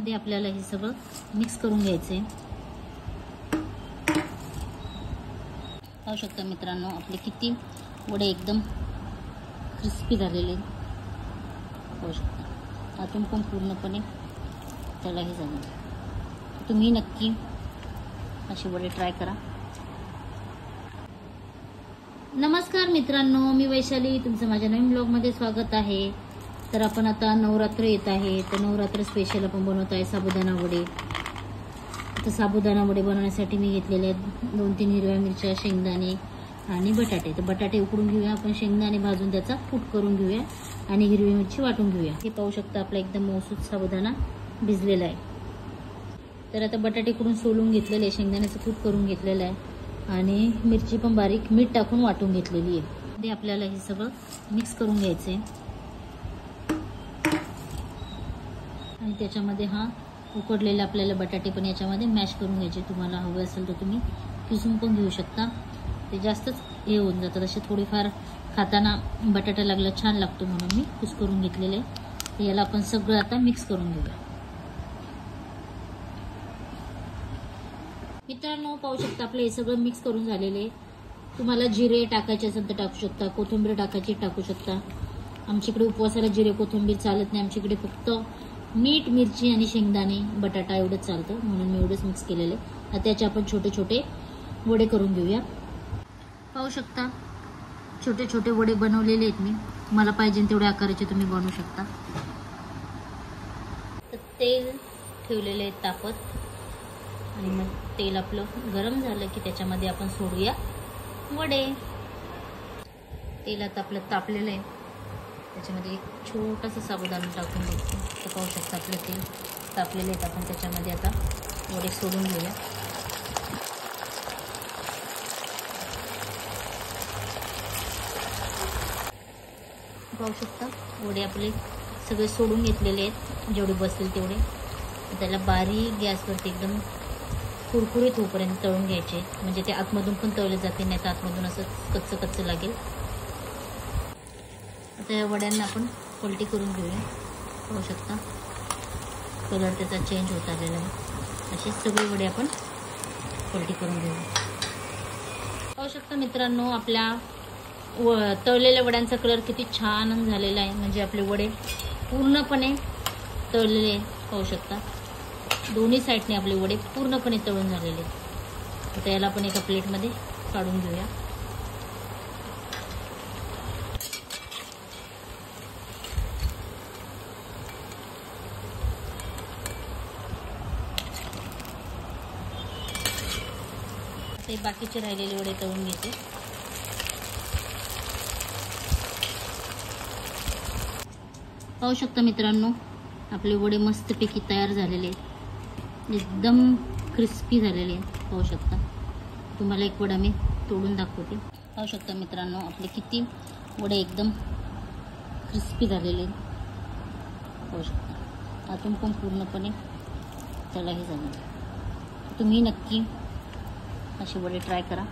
यामध्ये आपल्याला हे सगळं मिक्स करून घ्यायचंय। पाहू शकता मित्रांनो आपले किती वडे एकदम क्रिस्पी झालेले पाहू शकता। आतून पण पूर्णपणे त्यालाही झाले। तुम्ही नक्की असे वडे ट्राय करा। नमस्कार मित्रांनो, मी वैशाली, तुमचं माझ्या नवीन ब्लॉगमध्ये स्वागत आहे। तर आपण आता नवरात्र येत आहे, तर नवरात्र स्पेशल आपण बनवत आहे साबुदाणा वडे। तर साबुदाणा वडे बनवण्यासाठी मी घेतलेले 2-3 हिरव्या मिरच्या, शेंगदाणे आणि बटाटे। तर बटाटे उकडून घेऊया आपण, शेंगदाणे भाजून त्याचा कूट करून घेऊया आणि हिरवी मिरची वाटून घेऊया। हे पाहू शकता आपला एकदम मौसूद साबुदाणा भिजलेला आहे। तर आता बटाटे कुठून सोलून घेतलेले, शेंगदाण्याचं कूट करून घेतलेलं आहे आणि मिरची पण बारीक मीठ टाकून वाटून घेतलेली आहे। ते आपल्याला हे सगळं मिक्स करून घ्यायचंय आणि त्याच्यामध्ये हा उकडलेला आपल्याला बटाटे पण याच्यामध्ये मॅश करून घ्यायचे। तुम्हाला हवे असेल तर तुम्ही किसून पण घेऊ शकता, ते जास्तच हे होऊन जातात। असे थोडीफार खाताना बटाटा लागला छान लागतो म्हणून मी कुस करून घेतलेले। तर याला आपण सगळं आता मिक्स करून घेऊया। मित्रांनो पाहू शकता आपलं हे सगळं मिक्स करून झालेले। तुम्हाला जिरे टाकायचे असेल तर टाकू शकता, कोथिंबीर टाकायची टाकू शकता। आमच्याकडे उपवासाला जिरे कोथिंबीर चालत नाही, आमच्याकडे फक्त मीठ, मिरची आणि शेंगदाणे, बटाटा एवढंच चालतं, म्हणून मी एवढंच मिक्स केलेले। आता त्याचे आपण छोटे छोटे वडे करून घेऊया। पाहू शकता छोटे छोटे वडे बनवलेले आहेत मी, तुम्हाला पाहिजे तेवढ्या आकाराचे तुम्ही बनवू शकता। तर तेल ठेवलेले आहे तापत आणि मग तेल आपलं गरम झालं की त्याच्यामध्ये आपण सोडूया वडे। तेल आता आपलं तापलेलं आहे, त्याच्यामध्ये एक छोटासा साबुदाणा टाकून घ्यायचं। तर पाहू शकता आपलं तेल तापलेलं आहे, आपण त्याच्यामध्ये आता वडे सोडून घेऊया। पाहू शकता वडे आपले सगळे सोडून घेतलेले आहेत, जेवढे बसतील तेवढे। त्याला बारीक गॅसवरती एकदम कुरकुरीत होईपर्यंत तळून घ्यायचे, म्हणजे ते आतमधून पण तळले जाते, नाही तर आतमधून असं कच्चं कच्चं लागेल। आता या वड्यांना आपण पलटी करून घेऊया। पाहू शकता कलर त्याचा चेंज होत आलेला आहे। असे सगळे वडे आपण पलटी करून घेऊया। पाहू शकता मित्रांनो आपल्या तळलेल्या वड्यांचा कलर किती छान झालेला आहे, म्हणजे आपले वडे पूर्णपणे तळलेले पाहू शकता। दोन्ही साईडने आपले वडे पूर्णपणे तळून झालेले। आता याला आपण एका प्लेटमध्ये काढून घेऊया। ते बाकीचे राहिलेले वडे तळून घेते। पाहू शकता मित्रांनो आपले वडे मस्तपैकी तयार झालेले आहेत, एकदम क्रिस्पी झालेले आहेत। पाहू शकता, तुम्हाला एक वडा मी तोडून दाखवते। पाहू शकता मित्रांनो आपले किती वडे एकदम क्रिस्पी झालेले आहेत। पाहू शकता आतून पण पूर्णपणे त्यालाही झाले। तुम्ही नक्की असे वडे ट्राय करा।